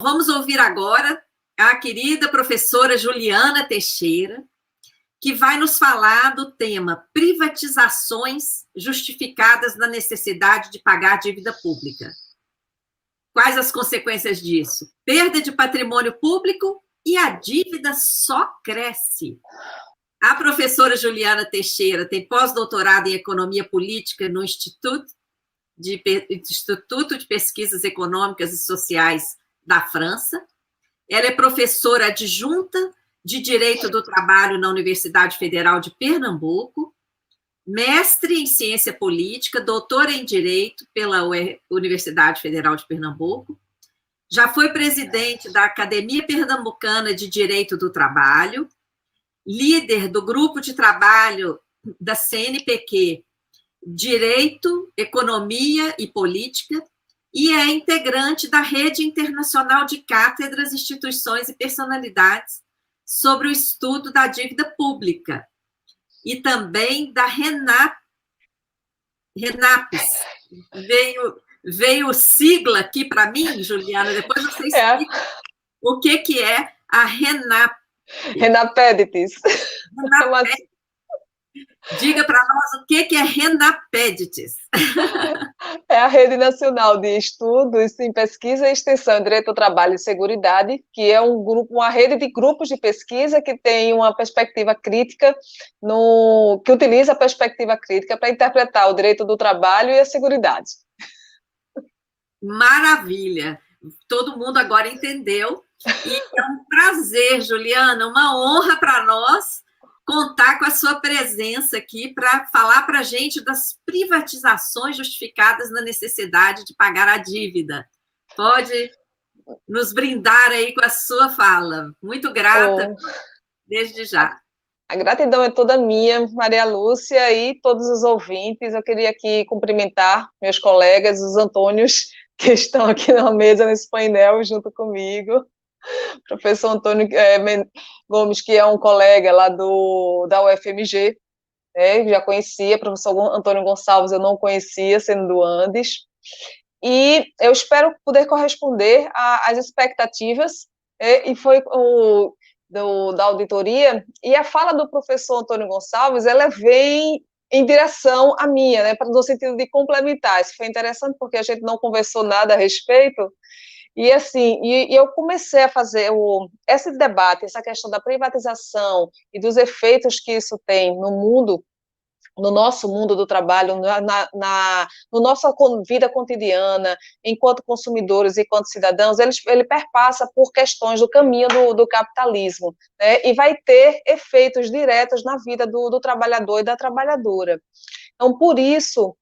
vamos ouvir agora a querida professora Juliana Teixeira, que vai nos falar do tema privatizações justificadas na necessidade de pagar dívida pública. Quais as consequências disso? Perda de patrimônio público e a dívida só cresce. A professora Juliana Teixeira tem pós-doutorado em Economia Política no Instituto de Pesquisas Econômicas e Sociais da França. Ela é professora adjunta de Direito do Trabalho na Universidade Federal de Pernambuco, mestre em Ciência Política, doutora em Direito pela Universidade Federal de Pernambuco, já foi presidente da Academia Pernambucana de Direito do Trabalho, líder do grupo de trabalho da CNPq, Direito, Economia e Política, e é integrante da Rede Internacional de Cátedras, Instituições e Personalidades sobre o estudo da dívida pública, e também da RENAPES. Veio sigla aqui para mim, Juliana, depois você explica o que é a RENAPES. RENAPEDITES. Diga para nós o que é RENAPEDITES. É a Rede Nacional de Estudos em Pesquisa e Extensão em Direito ao Trabalho e Seguridade, que é uma rede de grupos de pesquisa que tem uma perspectiva crítica, que utiliza a perspectiva crítica para interpretar o direito do trabalho e a seguridade. Maravilha! Todo mundo agora entendeu. E é um prazer, Juliana, uma honra para nós contar com a sua presença aqui para falar para a gente das privatizações justificadas na necessidade de pagar a dívida. Pode nos brindar aí com a sua fala. Muito grata, desde já. A gratidão é toda minha, Maria Lúcia, e todos os ouvintes. Eu queria aqui cumprimentar meus colegas, os Antônios, que estão aqui na mesa, nesse painel, junto comigo. Professor Antônio Gomes, que é um colega lá da UFMG, já conhecia, professor Antônio Gonçalves eu não conhecia, sendo do Andes, e eu espero poder corresponder às expectativas, e foi da auditoria, e a fala do professor Antônio Gonçalves, ela vem em direção à minha, no sentido de complementar. Isso foi interessante, porque a gente não conversou nada a respeito. E assim, eu comecei a fazer esse debate, essa questão da privatização e dos efeitos que isso tem no mundo, no nosso mundo do trabalho, no nossa vida cotidiana, enquanto consumidores e enquanto cidadãos, ele perpassa por questões do caminho do capitalismo, e vai ter efeitos diretos na vida do trabalhador e da trabalhadora. Então, por isso,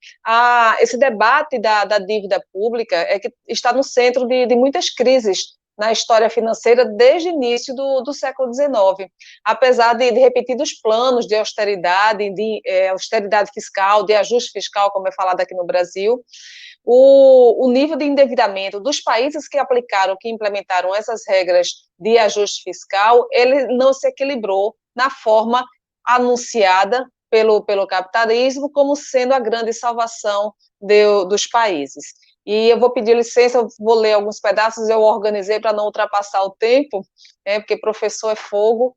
esse debate da dívida pública é que está no centro de muitas crises na história financeira desde o início do século XIX. Apesar de repetidos planos de austeridade, austeridade fiscal, de ajuste fiscal, como é falado aqui no Brasil, o nível de endividamento dos países que aplicaram, que implementaram essas regras de ajuste fiscal, ele não se equilibrou na forma anunciada pelo capitalismo como sendo a grande salvação dos países. E eu vou pedir licença, eu vou ler alguns pedaços, eu organizei para não ultrapassar o tempo, porque professor é fogo,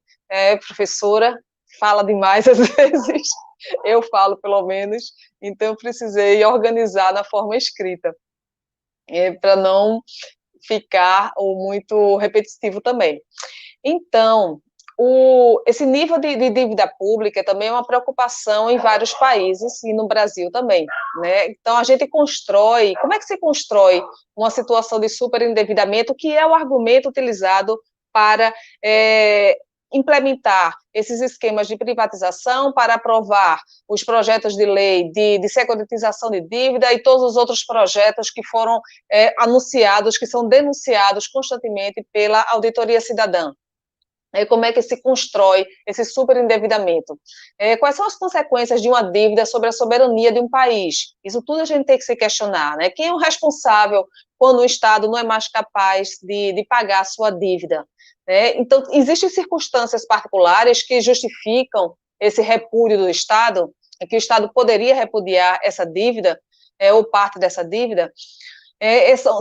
professora fala demais às vezes, eu falo pelo menos, então eu precisei organizar na forma escrita, para não ficar muito repetitivo também. Então, esse nível de dívida pública também é uma preocupação em vários países e no Brasil também, Então, a gente constrói, como é que se constrói uma situação de superendividamento, que é o argumento utilizado para implementar esses esquemas de privatização, para aprovar os projetos de lei de securitização de dívida e todos os outros projetos que foram anunciados, que são denunciados constantemente pela Auditoria Cidadã. Como é que se constrói esse superendividamento? Quais são as consequências de uma dívida sobre a soberania de um país? Isso tudo a gente tem que se questionar, Quem é o responsável quando o Estado não é mais capaz de pagar a sua dívida? Então, existem circunstâncias particulares que justificam esse repúdio do Estado, que o Estado poderia repudiar essa dívida, ou parte dessa dívida,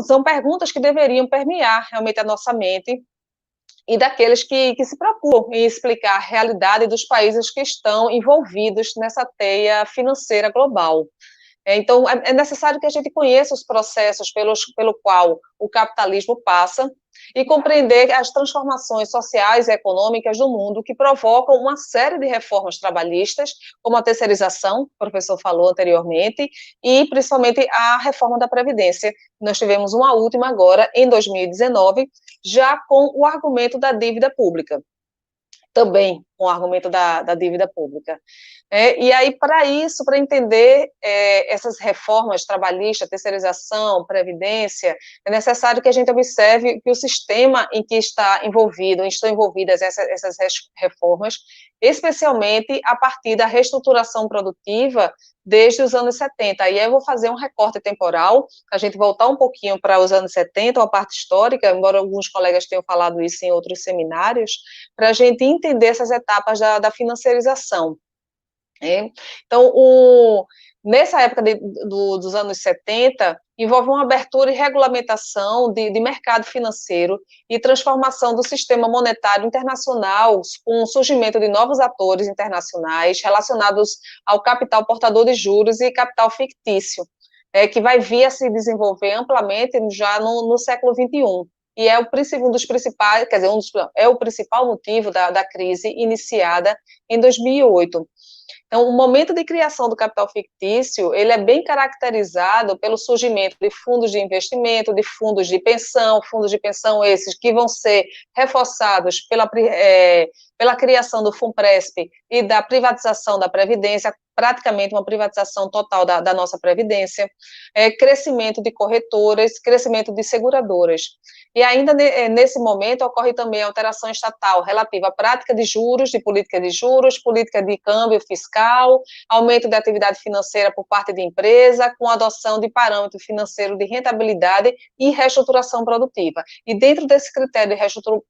São perguntas que deveriam permear realmente a nossa mente e daqueles que se preocupam em explicar a realidade dos países que estão envolvidos nessa teia financeira global. Então, é necessário que a gente conheça os processos pelo qual o capitalismo passa e compreender as transformações sociais e econômicas do mundo que provocam uma série de reformas trabalhistas, como a terceirização, que o professor falou anteriormente, e principalmente a reforma da Previdência. Nós tivemos uma última agora, em 2019, já com o argumento da dívida pública. Também com o argumento da dívida pública. E aí, para isso, para entender essas reformas trabalhistas, terceirização, previdência, é necessário que a gente observe que o sistema em que estão envolvidas essas reformas, especialmente a partir da reestruturação produtiva desde os anos 70. Aí eu vou fazer um recorte temporal, a gente voltar um pouquinho para os anos 70, uma parte histórica, embora alguns colegas tenham falado isso em outros seminários, para a gente entender essas etapas da financiarização. Então, nessa época dos anos 70, envolve uma abertura e regulamentação de mercado financeiro e transformação do sistema monetário internacional, com o surgimento de novos atores internacionais relacionados ao capital portador de juros e capital fictício, que vai vir a se desenvolver amplamente já no século XXI. E é um dos principais, quer dizer, é o principal motivo da crise iniciada em 2008. Então, o momento de criação do capital fictício, ele é bem caracterizado pelo surgimento de fundos de investimento, de fundos de pensão esses que vão ser reforçados pela criação do Funpresp e da privatização da Previdência, praticamente uma privatização total da nossa Previdência, crescimento de corretoras, crescimento de seguradoras. E ainda nesse momento ocorre também a alteração estatal relativa à prática de juros, de política de juros, política de câmbio fiscal, aumento da atividade financeira por parte de empresa, com adoção de parâmetro financeiro de rentabilidade e reestruturação produtiva. E dentro desse critério de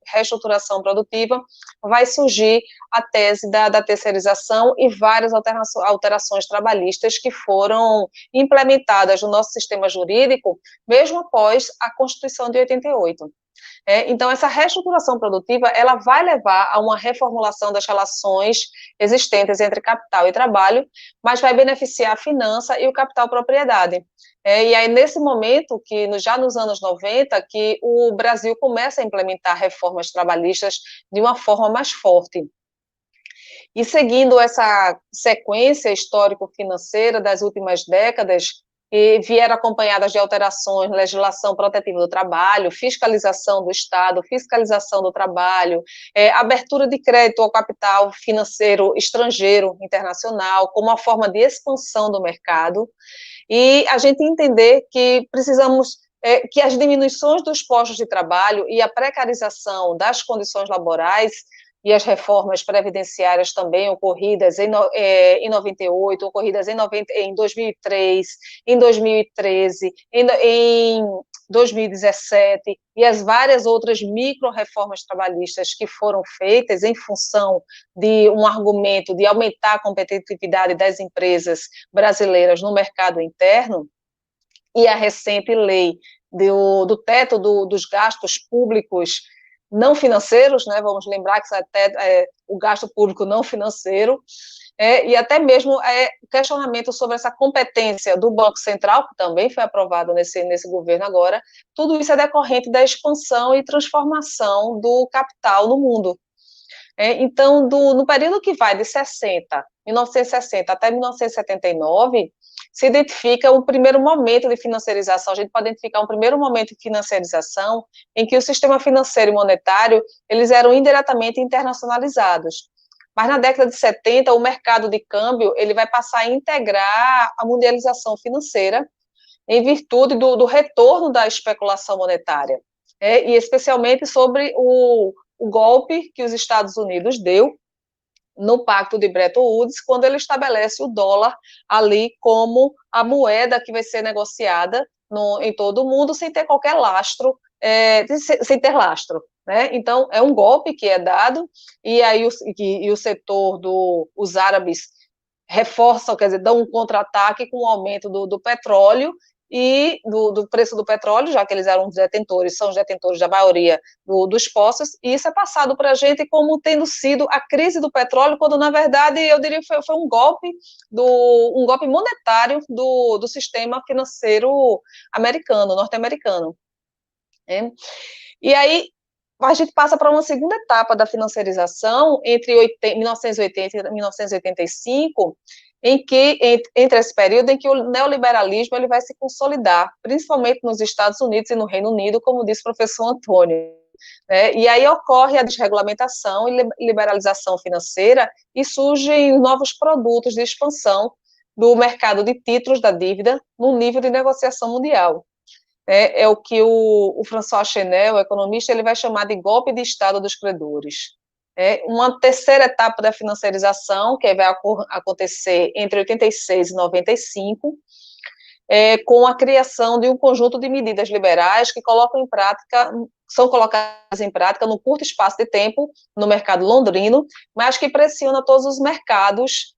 reestruturação produtiva, vai surgir a tese da terceirização e várias alterações trabalhistas que foram implementadas no nosso sistema jurídico, mesmo após a Constituição de 88. Então, essa reestruturação produtiva, ela vai levar a uma reformulação das relações existentes entre capital e trabalho, mas vai beneficiar a finança e o capital propriedade. E aí, nesse momento, já nos anos 90, que o Brasil começa a implementar reformas trabalhistas de uma forma mais forte. E seguindo essa sequência histórico-financeira das últimas décadas, e vieram acompanhadas de alterações na legislação protetiva do trabalho, fiscalização do Estado, fiscalização do trabalho, abertura de crédito ao capital financeiro estrangeiro, internacional, como uma forma de expansão do mercado, e a gente entender que precisamos que as diminuições dos postos de trabalho e a precarização das condições laborais e as reformas previdenciárias também ocorridas em 98, ocorridas em 2003, em 2013, em 2017, e as várias outras micro-reformas trabalhistas que foram feitas em função de um argumento de aumentar a competitividade das empresas brasileiras no mercado interno, e a recente lei do teto dos gastos públicos não financeiros, né, vamos lembrar que até o gasto público não financeiro, e até mesmo questionamento sobre essa competência do Banco Central, que também foi aprovado nesse governo agora, tudo isso é decorrente da expansão e transformação do capital no mundo. Então, no período que vai de 1960 até 1979, se identifica um primeiro momento de financiarização, a gente pode identificar um primeiro momento de financiarização em que o sistema financeiro e monetário, eles eram indiretamente internacionalizados. Mas na década de 70, o mercado de câmbio, ele vai passar a integrar a mundialização financeira em virtude do retorno da especulação monetária, e especialmente sobre o golpe que os Estados Unidos deu no Pacto de Bretton Woods, quando ele estabelece o dólar ali como a moeda que vai ser negociada em todo o mundo, sem ter qualquer lastro, sem ter lastro. Né? Então, é um golpe que é dado, e aí o setor os árabes reforçam, quer dizer, dão um contra-ataque com o aumento do petróleo, e do preço do petróleo, já que eles eram detentores, são os detentores da maioria dos poços, e isso é passado para a gente como tendo sido a crise do petróleo, quando, na verdade, eu diria que foi um golpe, um golpe monetário do sistema financeiro americano, norte-americano. Né? E aí, a gente passa para uma segunda etapa da financiarização, entre 1980 e 1985, em que, entre esse período em que o neoliberalismo ele vai se consolidar, principalmente nos Estados Unidos e no Reino Unido, como disse o professor Antônio. Né? E aí ocorre a desregulamentação e liberalização financeira e surgem novos produtos de expansão do mercado de títulos da dívida no nível de negociação mundial. É o que o François Chenel, o economista, ele vai chamar de golpe de Estado dos credores. Uma terceira etapa da financiarização, que vai acontecer entre 86 e 95, com a criação de um conjunto de medidas liberais que são colocadas em prática num curto espaço de tempo no mercado londrino, mas que pressiona todos os mercados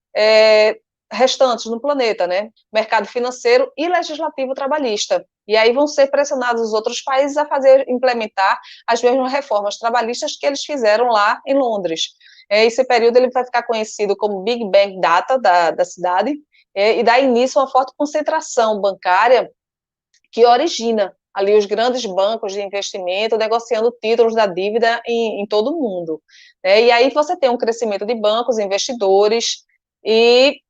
restantes no planeta, né? Mercado financeiro e legislativo trabalhista. E aí vão ser pressionados os outros países a implementar as mesmas reformas trabalhistas que eles fizeram lá em Londres. Esse período ele vai ficar conhecido como Big Bang Data da cidade, e dá início a uma forte concentração bancária que origina ali os grandes bancos de investimento negociando títulos da dívida em todo o mundo. E aí você tem um crescimento de bancos, investidores e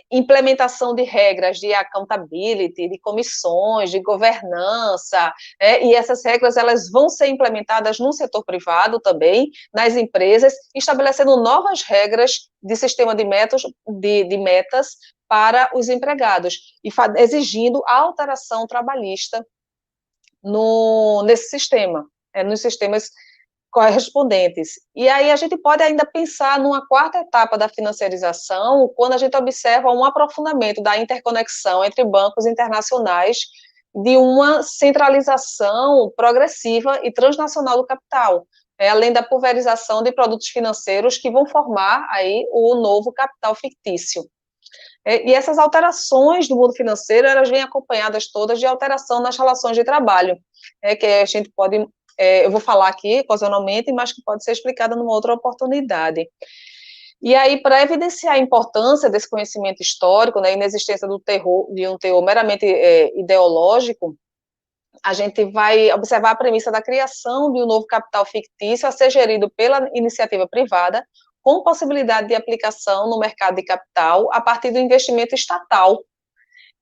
implementação de regras de accountability, de comissões, de governança, e essas regras elas vão ser implementadas no setor privado também, nas empresas, estabelecendo novas regras de sistema de metas para os empregados, e exigindo a alteração trabalhista nesse sistema, nos sistemas correspondentes. E aí a gente pode ainda pensar numa quarta etapa da financiarização, quando a gente observa um aprofundamento da interconexão entre bancos internacionais, de uma centralização progressiva e transnacional do capital, além da pulverização de produtos financeiros que vão formar aí o novo capital fictício. E essas alterações do mundo financeiro, elas vêm acompanhadas todas de alteração nas relações de trabalho, que a gente pode eu vou falar aqui ocasionalmente, mas que pode ser explicada numa outra oportunidade. E aí, para evidenciar a importância desse conhecimento histórico, né, a inexistência de um teor meramente ideológico, a gente vai observar a premissa da criação de um novo capital fictício a ser gerido pela iniciativa privada, com possibilidade de aplicação no mercado de capital a partir do investimento estatal.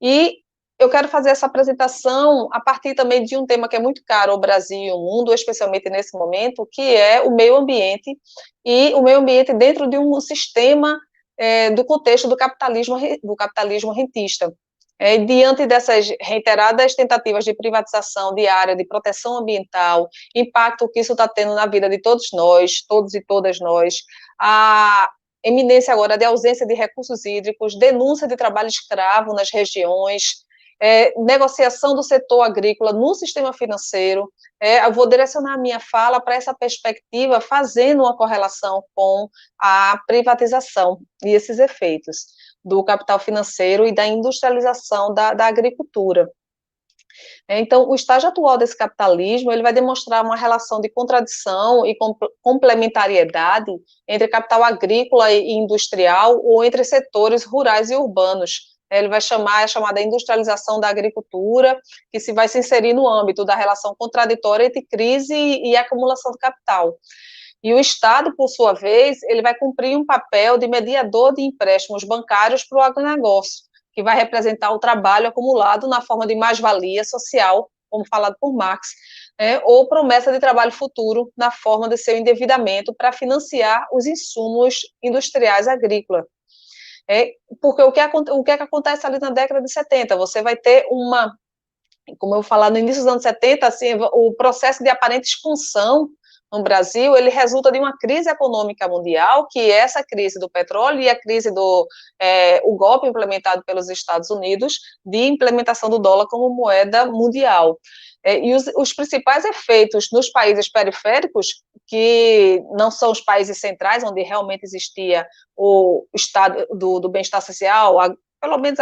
E eu quero fazer essa apresentação a partir também de um tema que é muito caro ao Brasil e ao mundo, especialmente nesse momento, que é o meio ambiente, e o meio ambiente dentro de um sistema do contexto do capitalismo rentista. Diante dessas reiteradas tentativas de privatização de área de proteção ambiental, impacto que isso está tendo na vida de todos nós, todos e todas nós, a eminência agora de ausência de recursos hídricos, denúncia de trabalho escravo nas regiões, negociação do setor agrícola no sistema financeiro. Eu vou direcionar a minha fala para essa perspectiva, fazendo uma correlação com a privatização e esses efeitos do capital financeiro e da industrialização da agricultura. Então, o estágio atual desse capitalismo, ele vai demonstrar uma relação de contradição e complementariedade entre capital agrícola e industrial, ou entre setores rurais e urbanos. Ele vai chamar a chamada industrialização da agricultura, que vai se inserir no âmbito da relação contraditória entre crise e acumulação de capital. E o Estado, por sua vez, ele vai cumprir um papel de mediador de empréstimos bancários para o agronegócio, que vai representar o trabalho acumulado na forma de mais-valia social, como falado por Marx, ou promessa de trabalho futuro na forma de seu endividamento para financiar os insumos industriais agrícolas. Porque o que acontece ali na década de 70? Você vai ter como eu vou falar no início dos anos 70, assim, o processo de aparente expansão no Brasil, ele resulta de uma crise econômica mundial, que é essa crise do petróleo e a crise o golpe implementado pelos Estados Unidos de implementação do dólar como moeda mundial. E os principais efeitos nos países periféricos, que não são os países centrais, onde realmente existia o estado do bem-estar social, pelo menos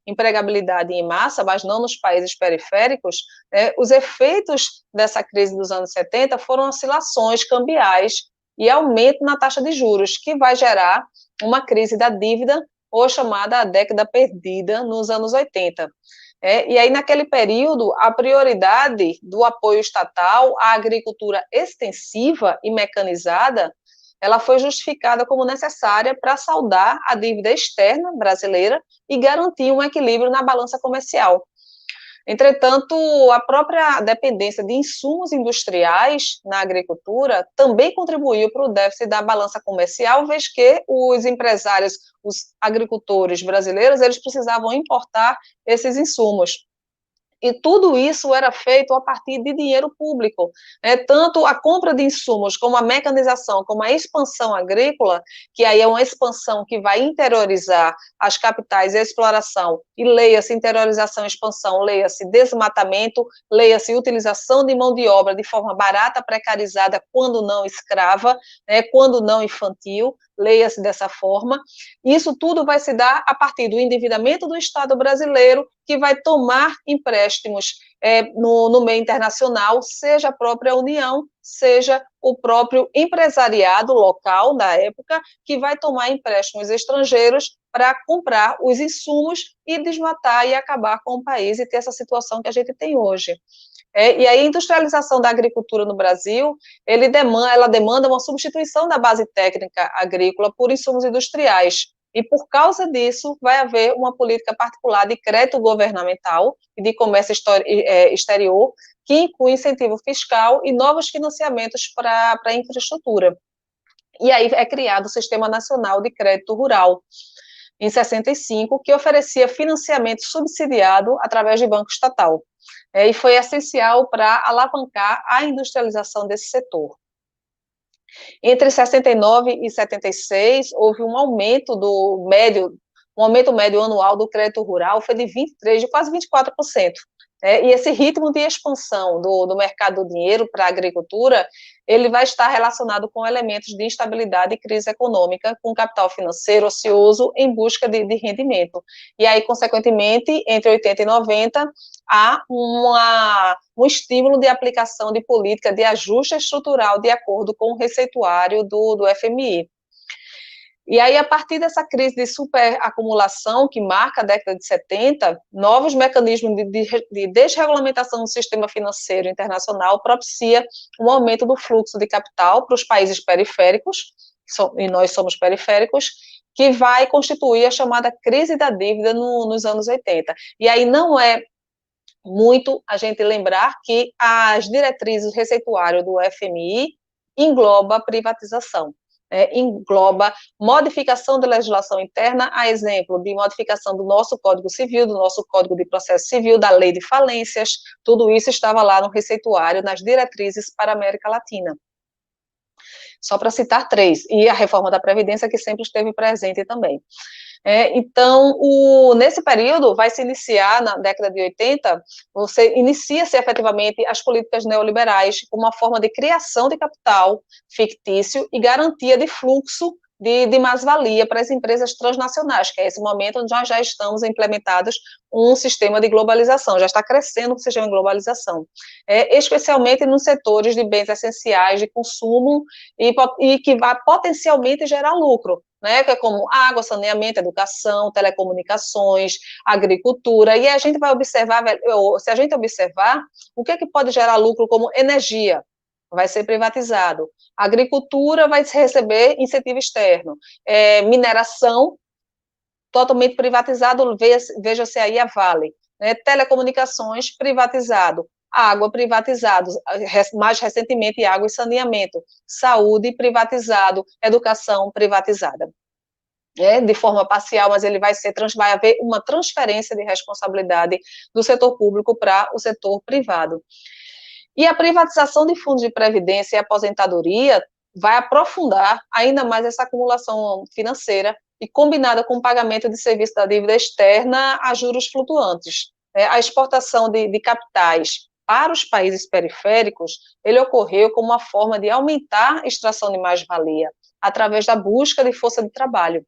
empregabilidade em massa, mas não nos países periféricos, os efeitos dessa crise dos anos 70 foram oscilações cambiais e aumento na taxa de juros, que vai gerar uma crise da dívida, ou chamada a década perdida, nos anos 80. E aí, naquele período, a prioridade do apoio estatal à agricultura extensiva e mecanizada, ela foi justificada como necessária para saldar a dívida externa brasileira e garantir um equilíbrio na balança comercial. Entretanto, a própria dependência de insumos industriais na agricultura também contribuiu para o déficit da balança comercial, vez que os empresários, os agricultores brasileiros, eles precisavam importar esses insumos. E tudo isso era feito a partir de dinheiro público. Tanto a compra de insumos, como a mecanização, como a expansão agrícola, que aí é uma expansão que vai interiorizar as capitais e a exploração, e leia-se interiorização e expansão, leia-se desmatamento, leia-se utilização de mão de obra de forma barata, precarizada, quando não escrava, quando não infantil, leia-se dessa forma. Isso tudo vai se dar a partir do endividamento do Estado brasileiro, que vai tomar empréstimos no meio internacional, seja a própria União, seja o próprio empresariado local da época, que vai tomar empréstimos estrangeiros para comprar os insumos e desmatar e acabar com o país e ter essa situação que a gente tem hoje. E aí a industrialização da agricultura no Brasil, ela demanda uma substituição da base técnica agrícola por insumos industriais. E, por causa disso, vai haver uma política particular de crédito governamental e de comércio exterior, que inclui incentivo fiscal e novos financiamentos para a infraestrutura. E aí é criado o Sistema Nacional de Crédito Rural, em 65, que oferecia financiamento subsidiado através de banco estatal. E foi essencial para alavancar a industrialização desse setor. Entre 69 e 76, houve um aumento médio anual do crédito rural, foi de 23%, de quase 24%. E esse ritmo de expansão do mercado do dinheiro para a agricultura, ele vai estar relacionado com elementos de instabilidade e crise econômica, com capital financeiro ocioso em busca de rendimento. E aí, consequentemente, entre 80 e 90, há um estímulo de aplicação de política de ajuste estrutural de acordo com o receituário do FMI. E aí, a partir dessa crise de superacumulação que marca a década de 70, novos mecanismos de desregulamentação do sistema financeiro internacional propicia um aumento do fluxo de capital para os países periféricos, e nós somos periféricos, que vai constituir a chamada crise da dívida nos anos 80. E aí não é muito a gente lembrar que as diretrizes receituárias do FMI engloba a privatização. Engloba modificação da legislação interna, a exemplo de modificação do nosso Código Civil, do nosso Código de Processo Civil, da Lei de Falências, tudo isso estava lá no receituário, nas diretrizes para a América Latina. Só para citar 3, e a reforma da Previdência, que sempre esteve presente também. Então, nesse período, vai se iniciar, na década de 80, inicia-se efetivamente as políticas neoliberais como uma forma de criação de capital fictício e garantia de fluxo de mais-valia para as empresas transnacionais, que é esse momento onde nós já estamos implementados um sistema de globalização, já está crescendo o sistema de globalização, especialmente nos setores de bens essenciais de consumo e que vai potencialmente gerar lucro, que é como água, saneamento, educação, telecomunicações, agricultura, e a gente vai observar, se a gente observar, o que pode gerar lucro como energia, vai ser privatizado, agricultura vai receber incentivo externo, mineração, totalmente privatizado, veja-se aí a Vale, telecomunicações, privatizado, água privatizado, mais recentemente água e saneamento, saúde privatizado, educação privatizada. De forma parcial, mas ele vai haver uma transferência de responsabilidade do setor público para o setor privado. E a privatização de fundos de previdência e aposentadoria vai aprofundar ainda mais essa acumulação financeira e combinada com o pagamento de serviço da dívida externa a juros flutuantes. A exportação de capitais para os países periféricos, ele ocorreu como uma forma de aumentar a extração de mais-valia, através da busca de força de trabalho.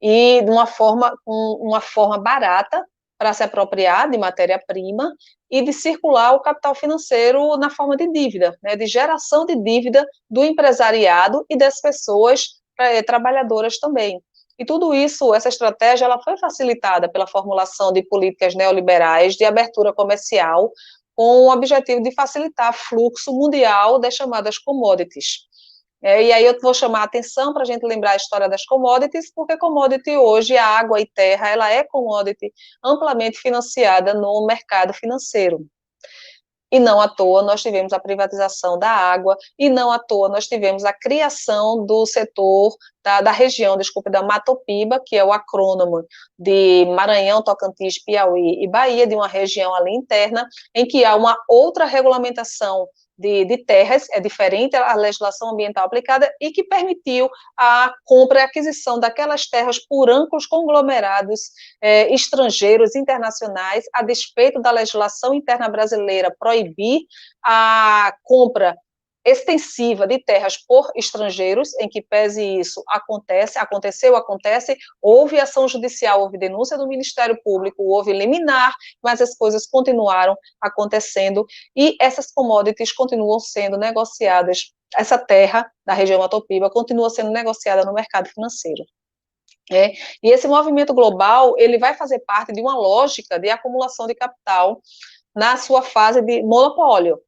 e de uma forma barata para se apropriar de matéria-prima e de circular o capital financeiro na forma de dívida, né, de geração de dívida do empresariado e das pessoas trabalhadoras também. E tudo isso, essa estratégia, ela foi facilitada pela formulação de políticas neoliberais de abertura comercial, com o objetivo de facilitar o fluxo mundial das chamadas commodities. E aí eu vou chamar a atenção para a gente lembrar a história das commodities, porque commodity hoje, a água e terra, ela é commodity amplamente financiada no mercado financeiro. E não à toa nós tivemos a privatização da água, e não à toa nós tivemos a criação do setor da região, desculpe, da Matopiba, que é o acrônimo de Maranhão, Tocantins, Piauí e Bahia, de uma região ali interna, em que há uma outra regulamentação de terras, é diferente a legislação ambiental aplicada, e que permitiu a compra e aquisição daquelas terras por amplos conglomerados estrangeiros, internacionais, a despeito da legislação interna brasileira proibir a compra extensiva de terras por estrangeiros, em que pese isso acontece, houve ação judicial, houve denúncia do Ministério Público, houve liminar, mas as coisas continuaram acontecendo, e essas commodities continuam sendo negociadas, essa terra da região Matopiba continua sendo negociada no mercado financeiro. E esse movimento global, ele vai fazer parte de uma lógica de acumulação de capital na sua fase de monopólio,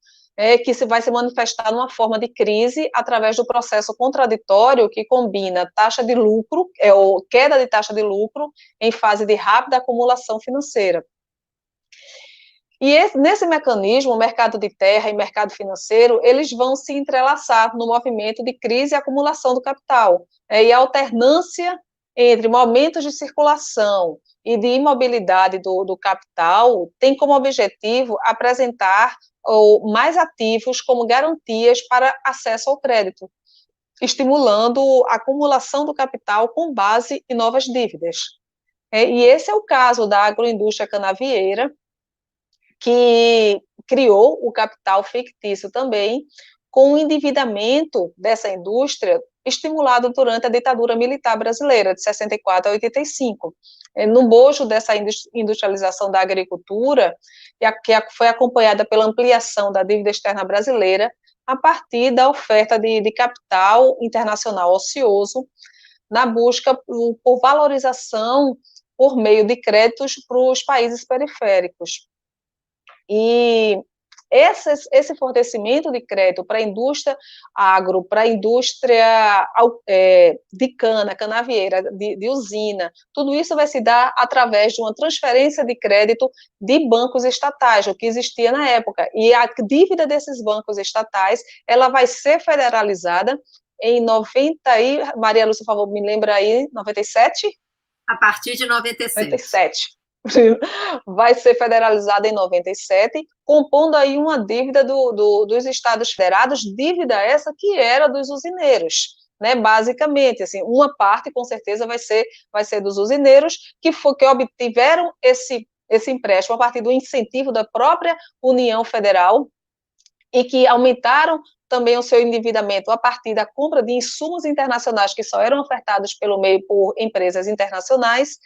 que vai se manifestar numa forma de crise através do processo contraditório que combina taxa de lucro, ou queda de taxa de lucro em fase de rápida acumulação financeira. E nesse mecanismo, o mercado de terra e mercado financeiro, eles vão se entrelaçar no movimento de crise e acumulação do capital, e a alternância entre momentos de circulação e de imobilidade do capital tem como objetivo apresentar mais ativos como garantias para acesso ao crédito, estimulando a acumulação do capital com base em novas dívidas. E esse é o caso da agroindústria canavieira, que criou o capital fictício também, com o endividamento dessa indústria estimulado durante a ditadura militar brasileira, de 64 a 85. No bojo dessa industrialização da agricultura, que foi acompanhada pela ampliação da dívida externa brasileira, a partir da oferta de capital internacional ocioso, na busca por valorização por meio de créditos para os países periféricos. E esse fornecimento de crédito para a indústria agro, para a indústria de canavieira, de usina, tudo isso vai se dar através de uma transferência de crédito de bancos estatais, o que existia na época. E a dívida desses bancos estatais, ela vai ser federalizada em 90 e... Maria Lúcia, por favor, me lembra aí, 97? A partir de 97. 97. Vai ser federalizada em 97, compondo aí uma dívida dos Estados Federados, dívida essa que era dos usineiros, né, basicamente, assim, uma parte com certeza vai ser dos usineiros, que obtiveram esse empréstimo a partir do incentivo da própria União Federal, e que aumentaram também o seu endividamento a partir da compra de insumos internacionais que só eram ofertados pelo meio por empresas internacionais,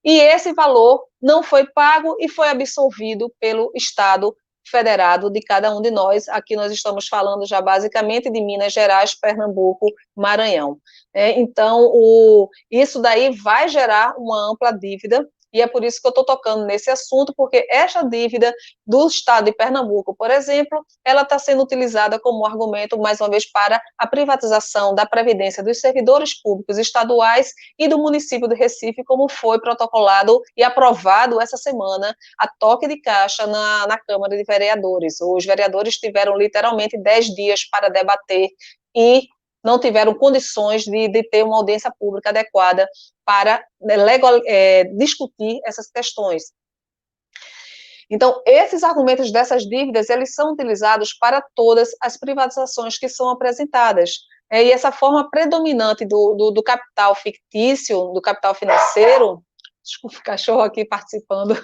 e esse valor não foi pago e foi absolvido pelo Estado federado de cada um de nós. Aqui nós estamos falando já basicamente de Minas Gerais, Pernambuco, Maranhão. Então, isso daí vai gerar uma ampla dívida, e é por isso que eu estou tocando nesse assunto, porque esta dívida do Estado de Pernambuco, por exemplo, ela está sendo utilizada como argumento, mais uma vez, para a privatização da previdência dos servidores públicos estaduais e do município de Recife, como foi protocolado e aprovado essa semana, a toque de caixa na Câmara de Vereadores. Os vereadores tiveram literalmente 10 dias para debater e não tiveram condições de ter uma audiência pública adequada para discutir essas questões. Então, esses argumentos dessas dívidas, eles são utilizados para todas as privatizações que são apresentadas. E essa forma predominante do capital fictício, do capital financeiro, desculpa o cachorro aqui participando,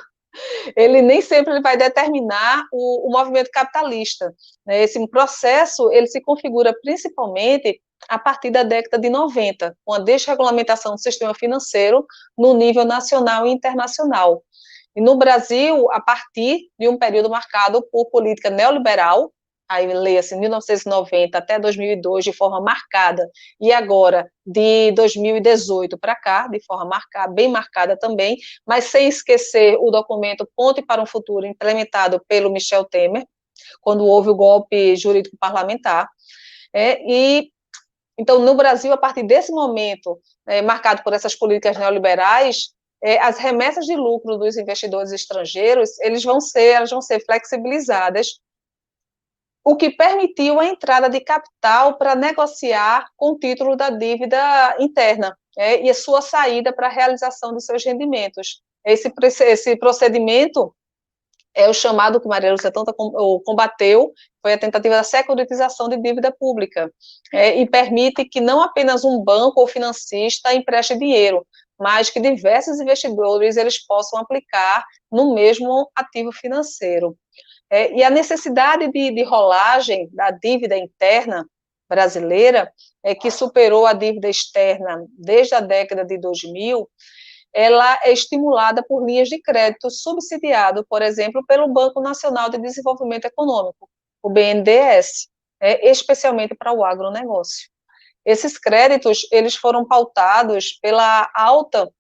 ele nem sempre vai determinar o movimento capitalista. Esse processo, ele se configura principalmente a partir da década de 90, com a desregulamentação do sistema financeiro no nível nacional e internacional. E no Brasil, a partir de um período marcado por política neoliberal, aí leia-se 1990 até 2002 de forma marcada, e agora de 2018 para cá, de forma marcada, bem marcada também, mas sem esquecer o documento Ponte para um Futuro, implementado pelo Michel Temer, quando houve o golpe jurídico parlamentar. E então, no Brasil, a partir desse momento, marcado por essas políticas neoliberais, as remessas de lucro dos investidores estrangeiros, elas vão ser flexibilizadas, o que permitiu a entrada de capital para negociar com o título da dívida interna, e a sua saída para a realização dos seus rendimentos. Esse procedimento é o chamado, que Maria Lúcia tanto combateu, foi a tentativa da securitização de dívida pública, e permite que não apenas um banco ou financista empreste dinheiro, mas que diversos investidores eles possam aplicar no mesmo ativo financeiro. E a necessidade de rolagem da dívida interna brasileira, que superou a dívida externa desde a década de 2000, ela é estimulada por linhas de crédito subsidiado, por exemplo, pelo Banco Nacional de Desenvolvimento Econômico, o BNDES, especialmente para o agronegócio. Esses créditos, eles foram pautados pela alta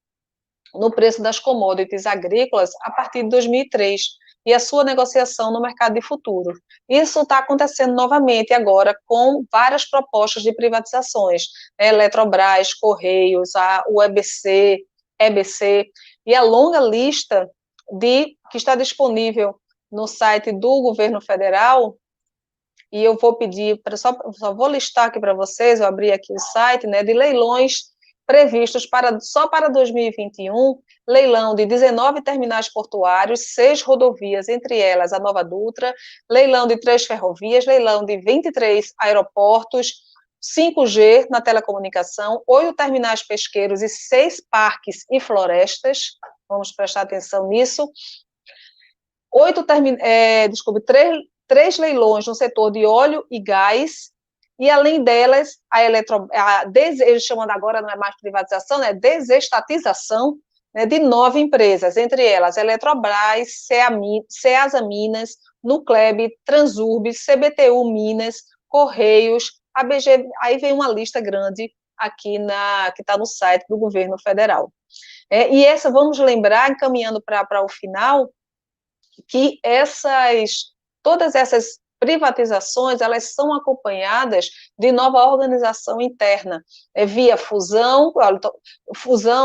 no preço das commodities agrícolas a partir de 2003, e a sua negociação no mercado de futuro. Isso está acontecendo novamente agora com várias propostas de privatizações, Eletrobras, Correios, o EBC, e a longa lista que está disponível no site do governo federal, e eu vou pedir, só vou listar aqui para vocês, eu abri aqui o site, de leilões previstos só para 2021, leilão de 19 terminais portuários, 6 rodovias, entre elas a Nova Dutra, leilão de 3 ferrovias, leilão de 23 aeroportos, 5G na telecomunicação, 8 terminais pesqueiros e 6 parques e florestas, vamos prestar atenção nisso, 3 leilões no setor de óleo e gás, e além delas, eles chamam agora, não é mais privatização, desestatização, de 9 empresas, entre elas Eletrobras, Ceasa Minas, Nucleb, Transurb, CBTU Minas, Correios, ABG, aí vem uma lista grande aqui que está no site do governo federal. E vamos lembrar, encaminhando para o final, que todas essas privatizações, elas são acompanhadas de nova organização interna, via fusão,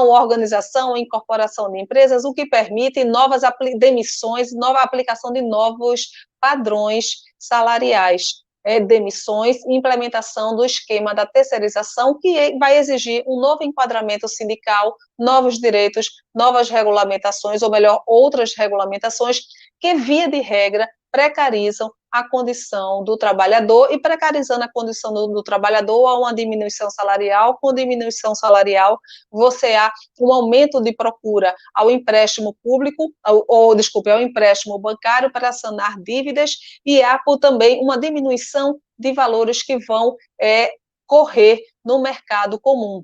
organização e incorporação de empresas, o que permite novas demissões, nova aplicação de novos padrões salariais, demissões e implementação do esquema da terceirização, que vai exigir um novo enquadramento sindical, novos direitos, novas regulamentações, ou melhor, outras regulamentações que, via de regra, precarizam a condição do trabalhador, e precarizando a condição do trabalhador, há uma diminuição salarial, com diminuição salarial você há um aumento de procura ao empréstimo público, ao empréstimo bancário para sanar dívidas, e há também uma diminuição de valores que vão correr no mercado comum,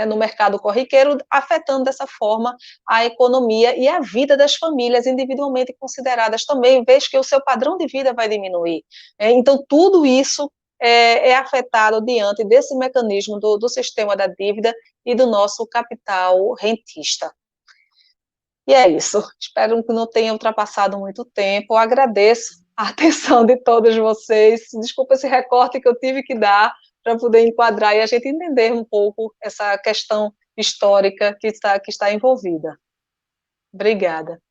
no mercado corriqueiro, afetando dessa forma a economia e a vida das famílias individualmente consideradas também, vez que o seu padrão de vida vai diminuir. Então, tudo isso é afetado diante desse mecanismo do sistema da dívida e do nosso capital rentista. E é isso. Espero que não tenha ultrapassado muito tempo. Eu agradeço a atenção de todos vocês. Desculpa esse recorte que eu tive que dar para poder enquadrar e a gente entender um pouco essa questão histórica que está envolvida. Obrigada.